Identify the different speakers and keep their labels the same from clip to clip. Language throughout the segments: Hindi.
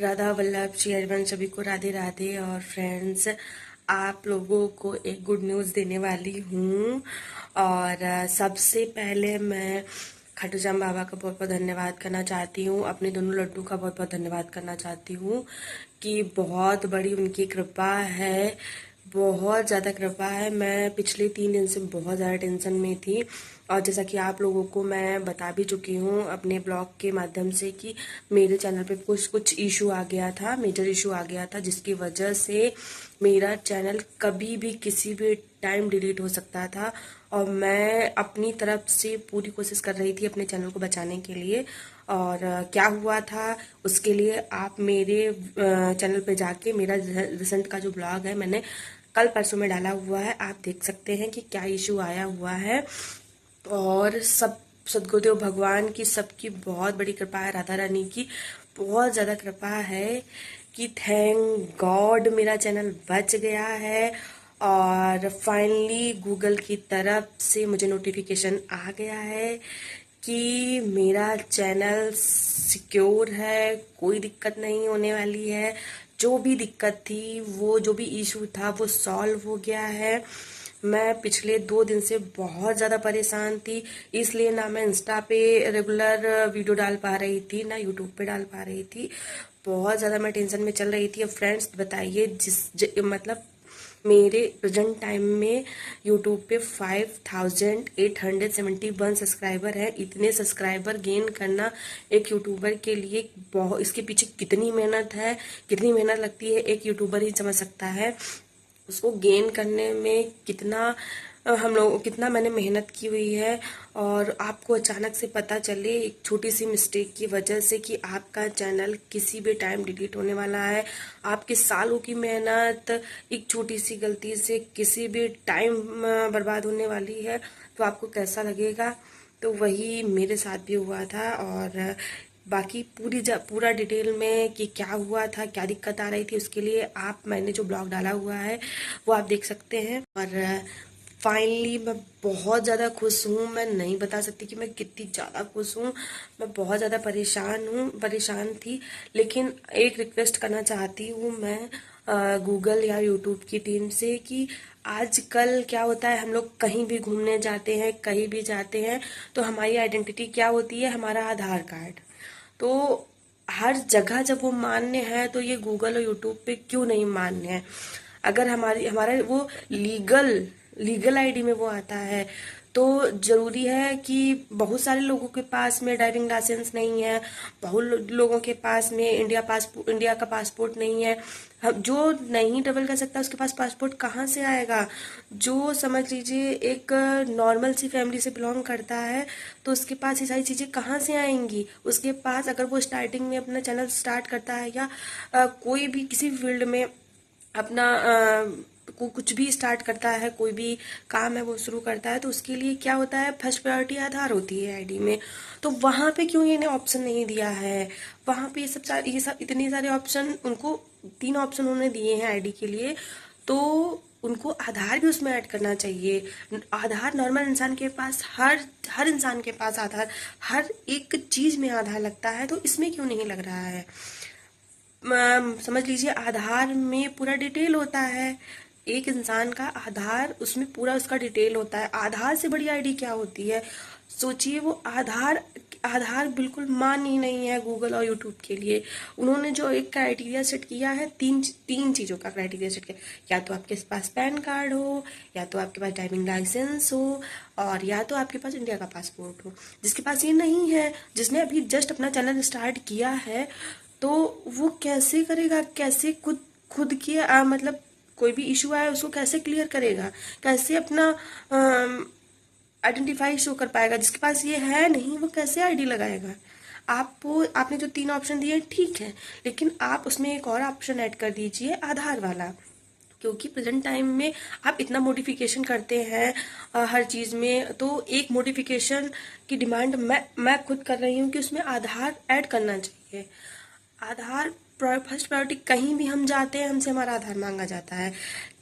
Speaker 1: राधा वल्लभ श्री हरिवंश सभी को राधे राधे। और फ्रेंड्स, आप लोगों को एक गुड न्यूज़ देने वाली हूँ। और सबसे पहले मैं खाटू श्याम बाबा का बहुत बहुत धन्यवाद करना चाहती हूँ। अपने दोनों लड्डू का बहुत बहुत धन्यवाद करना चाहती हूँ कि बहुत बड़ी उनकी कृपा है, बहुत ज़्यादा कृपा है। मैं पिछले 3 दिन से बहुत ज़्यादा टेंशन में थी, और जैसा कि आप लोगों को मैं बता भी चुकी हूँ अपने ब्लॉग के माध्यम से कि मेरे चैनल पे कुछ इशू आ गया था, मेजर इशू आ गया था, जिसकी वजह से मेरा चैनल कभी भी किसी भी टाइम डिलीट हो सकता था। और मैं अपनी तरफ से पूरी कोशिश कर रही थी अपने चैनल को बचाने के लिए। और क्या हुआ था उसके लिए आप मेरे चैनल पे जाके मेरा रिसेंट का जो ब्लॉग है मैंने कल परसों में डाला हुआ है, आप देख सकते हैं कि क्या इशू आया हुआ है। और सब सदगुरुदेव भगवान की सबकी बहुत बड़ी कृपा है, राधा रानी की बहुत ज़्यादा कृपा है कि थैंक गॉड मेरा चैनल बच गया है। और फाइनली गूगल की तरफ से मुझे नोटिफिकेशन आ गया है कि मेरा चैनल सिक्योर है, कोई दिक्कत नहीं होने वाली है। जो भी दिक्कत थी, वो जो भी इशू था वो सॉल्व हो गया है। मैं पिछले 2 दिन से बहुत ज़्यादा परेशान थी, इसलिए ना मैं इंस्टा पे रेगुलर वीडियो डाल पा रही थी, ना यूट्यूब पे डाल पा रही थी। बहुत ज़्यादा मैं टेंशन में चल रही थी। अब फ्रेंड्स बताइए, मतलब मेरे प्रेजेंट टाइम में यूट्यूब पे 5871 सब्सक्राइबर है। इतने सब्सक्राइबर गेन करना एक यूट्यूबर के लिए बहुत, इसके पीछे कितनी मेहनत है, कितनी मेहनत लगती है, एक यूट्यूबर ही समझ सकता है। उसको गेन करने में कितना हम लोग कितना मैंने मेहनत की हुई है। और आपको अचानक से पता चले एक छोटी सी मिस्टेक की वजह से कि आपका चैनल किसी भी टाइम डिलीट होने वाला है, आपके सालों की मेहनत एक छोटी सी गलती से किसी भी टाइम बर्बाद होने वाली है, तो आपको कैसा लगेगा। तो वही मेरे साथ भी हुआ था। और बाकी पूरा डिटेल में कि क्या हुआ था, क्या दिक्कत आ रही थी, उसके लिए मैंने जो ब्लॉग डाला हुआ है वो आप देख सकते हैं। और फाइनली मैं बहुत ज़्यादा खुश हूँ, मैं नहीं बता सकती कि मैं कितनी ज़्यादा खुश हूँ। मैं बहुत ज़्यादा परेशान थी। लेकिन एक रिक्वेस्ट करना चाहती हूँ मैं गूगल या यूट्यूब की टीम से कि आजकल क्या होता है, हम लोग कहीं भी घूमने जाते हैं, कहीं भी जाते हैं, तो हमारी आइडेंटिटी क्या होती है, हमारा आधार कार्ड। तो हर जगह जब वो मान्य है, तो ये गूगल और यूट्यूब पे क्यों नहीं मान्य है। अगर हमारा वो लीगल आईडी में वो आता है, तो जरूरी है कि बहुत सारे लोगों के पास में ड्राइविंग लाइसेंस नहीं है, बहुत लोगों के पास में इंडिया का पासपोर्ट नहीं है। जो नहीं ट्रेवल कर सकता उसके पास पासपोर्ट कहाँ से आएगा। जो समझ लीजिए एक नॉर्मल सी फैमिली से बिलोंग करता है, तो उसके पास ये सारी चीज़ें कहाँ से आएंगी। उसके पास अगर वो स्टार्टिंग में अपना चैनल स्टार्ट करता है, या कोई भी किसी फील्ड में अपना कुछ भी स्टार्ट करता है, कोई भी काम है वो शुरू करता है, तो उसके लिए क्या होता है, फर्स्ट प्रायोरिटी आधार होती है आईडी में। तो वहां पे क्यों इन्हें ऑप्शन नहीं दिया है। वहां पे ये सब इतने सारे ऑप्शन, उनको 3 ऑप्शन उन्होंने दिए हैं आईडी के लिए, तो उनको आधार भी उसमें ऐड करना चाहिए। आधार नॉर्मल इंसान के पास, हर इंसान के पास आधार, हर एक चीज में आधार लगता है, तो इसमें क्यों नहीं लग रहा है। समझ लीजिए आधार में पूरा डिटेल होता है, एक इंसान का आधार, उसमें पूरा उसका डिटेल होता है। आधार से बड़ी आईडी क्या होती है। सोचिए, वो आधार बिल्कुल मान ही नहीं है गूगल और यूट्यूब के लिए। उन्होंने जो एक क्राइटेरिया सेट किया है, तीन चीजों का क्राइटेरिया सेट किया, या तो आपके पास पैन कार्ड हो, या तो आपके पास ड्राइविंग लाइसेंस हो, और या तो आपके पास इंडिया का पासपोर्ट हो। जिसके पास ये नहीं है, जिसने अभी जस्ट अपना चैनल स्टार्ट किया है, तो वो कैसे करेगा, कैसे खुद की मतलब कोई भी इशू आए उसको कैसे क्लियर करेगा, कैसे अपना आइडेंटिफाई शो कर पाएगा। जिसके पास ये है नहीं, वो कैसे आईडी लगाएगा। आपने जो 3 ऑप्शन दिए ठीक है, लेकिन आप उसमें एक और ऑप्शन ऐड कर दीजिए, आधार वाला। क्योंकि प्रेजेंट टाइम में आप इतना मॉडिफिकेशन करते हैं हर चीज़ में, तो एक मॉडिफिकेशन की डिमांड मैं खुद कर रही हूँ कि उसमें आधार ऐड करना चाहिए। आधार फर्स्ट प्रायोरिटी कहीं भी हम जाते हैं हमसे हमारा आधार मांगा जाता है।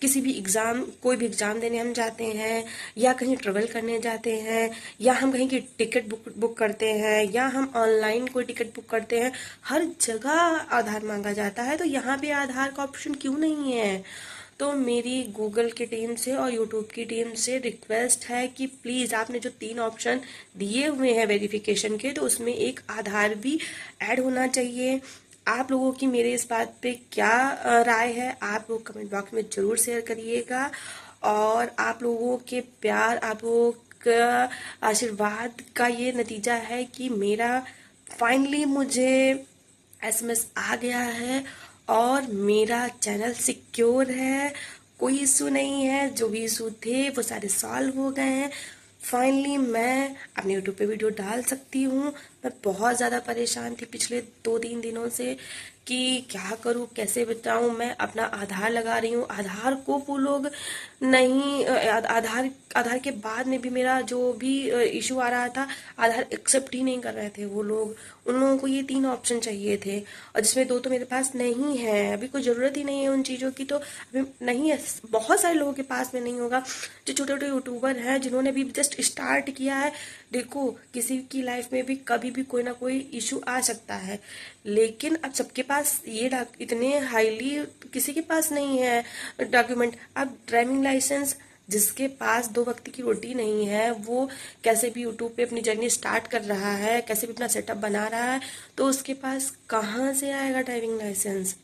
Speaker 1: किसी भी एग्ज़ाम, कोई भी एग्ज़ाम देने हम जाते हैं, या कहीं ट्रेवल करने जाते हैं, या हम कहीं की टिकट बुक करते हैं, या हम ऑनलाइन कोई टिकट बुक करते हैं, हर जगह आधार मांगा जाता है। तो यहाँ पे आधार का ऑप्शन क्यों नहीं है? तो मेरी गूगल की टीम से और यूट्यूब की टीम से रिक्वेस्ट है कि प्लीज़ आपने जो 3 ऑप्शन दिए हुए हैं वेरिफिकेशन के, तो उसमें एक आधार भी ऐड होना चाहिए। आप लोगों की मेरे इस बात पे क्या राय है, आप लोग कमेंट बॉक्स में ज़रूर शेयर करिएगा। और आप लोगों के प्यार, आप लोगों का आशीर्वाद का ये नतीजा है कि मेरा फाइनली मुझे एसएमएस आ गया है और मेरा चैनल सिक्योर है, कोई इशू नहीं है। जो भी इशू थे वो सारे सॉल्व हो गए हैं। फाइनली मैं अपने यूट्यूब पे वीडियो डाल सकती हूँ। मैं बहुत ज़्यादा परेशान थी पिछले 2-3 दिनों से कि क्या करूँ, कैसे बताऊँ। मैं अपना आधार लगा रही हूँ, आधार को वो लोग नहीं, आधार के बाद में भी मेरा जो भी इशू आ रहा था, आधार एक्सेप्ट ही नहीं कर रहे थे वो लोग। उन लोगों को ये 3 ऑप्शन चाहिए थे और जिसमें 2 तो मेरे पास नहीं है। अभी कोई ज़रूरत ही नहीं है उन चीज़ों की, तो अभी नहीं है। बहुत सारे लोगों के पास में नहीं होगा, जो छोटे छोटे यूट्यूबर हैं जिन्होंने भी जस्ट स्टार्ट किया है। देखो, किसी की लाइफ में भी कभी भी कोई ना कोई इशू आ सकता है, लेकिन अब सबके पास ये इतने हाईली किसी के पास नहीं है डॉक्यूमेंट। अब ड्राइविंग लाइसेंस जिसके पास 2 वक्त की रोटी नहीं है, वो कैसे भी यूट्यूब पे अपनी जर्नी स्टार्ट कर रहा है, कैसे भी अपना सेटअप बना रहा है, तो उसके पास कहाँ से आएगा ड्राइविंग लाइसेंस?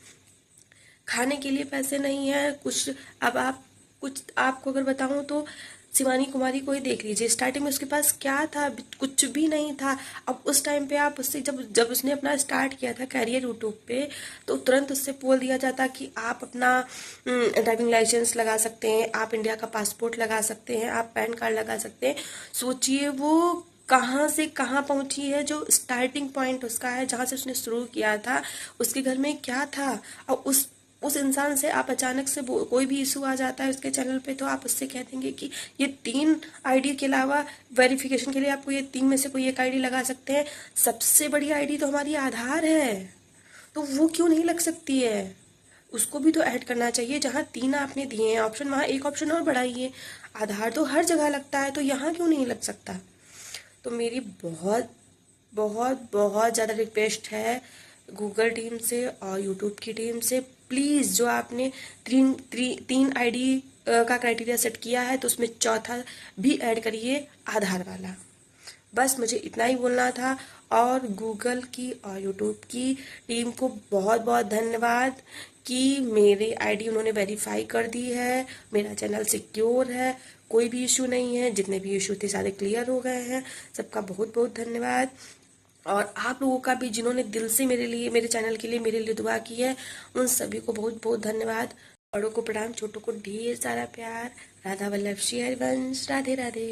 Speaker 1: खाने के लिए पैसे नहीं है कुछ। अब आप कुछ आपको अगर बताऊं तो शिवानी कुमारी को ही देख लीजिए, स्टार्टिंग में उसके पास क्या था? कुछ भी नहीं था। अब उस टाइम पे आप उससे जब जब उसने अपना स्टार्ट किया था कैरियर यूट्यूब पे, तो तुरंत उससे बोल दिया जाता कि आप अपना ड्राइविंग लाइसेंस लगा सकते हैं, आप इंडिया का पासपोर्ट लगा सकते हैं, आप पैन कार्ड लगा सकते हैं। सोचिए वो कहाँ से कहाँ पहुंची है। जो स्टार्टिंग पॉइंट उसका है, जहाँ से उसने शुरू किया था, उसके घर में क्या था, और उस इंसान से आप अचानक से कोई भी इशू आ जाता है उसके चैनल पे, तो आप उससे कह देंगे कि ये 3 आईडी के अलावा वेरिफिकेशन के लिए आपको ये 3 में से कोई एक आईडी लगा सकते हैं। सबसे बड़ी आईडी तो हमारी आधार है, तो वो क्यों नहीं लग सकती है? उसको भी तो ऐड करना चाहिए। जहाँ 3 आपने दिए हैं ऑप्शन, वहाँ एक ऑप्शन और बढ़ाइए। आधार तो हर जगह लगता है, तो यहाँ क्यों नहीं लग सकता? तो मेरी बहुत बहुत बहुत ज़्यादा रिक्वेस्ट है गूगल टीम से और यूट्यूब की टीम से, प्लीज़ जो आपने 3 आईडी का क्राइटेरिया सेट किया है, तो उसमें चौथा भी ऐड करिए, आधार वाला। बस मुझे इतना ही बोलना था। और गूगल की और यूट्यूब की टीम को बहुत बहुत धन्यवाद कि मेरी आईडी उन्होंने वेरीफाई कर दी है, मेरा चैनल सिक्योर है, कोई भी इशू नहीं है। जितने भी इशू थे सारे क्लियर हो गए हैं। सबका बहुत बहुत धन्यवाद। और आप लोगों का भी जिन्होंने दिल से मेरे लिए, मेरे चैनल के लिए मेरे लिए दुआ की है, उन सभी को बहुत बहुत धन्यवाद। बड़ों को प्रणाम, छोटों को ढेर सारा प्यार। राधा वल्लभ श्री हरिवंश। राधे राधे।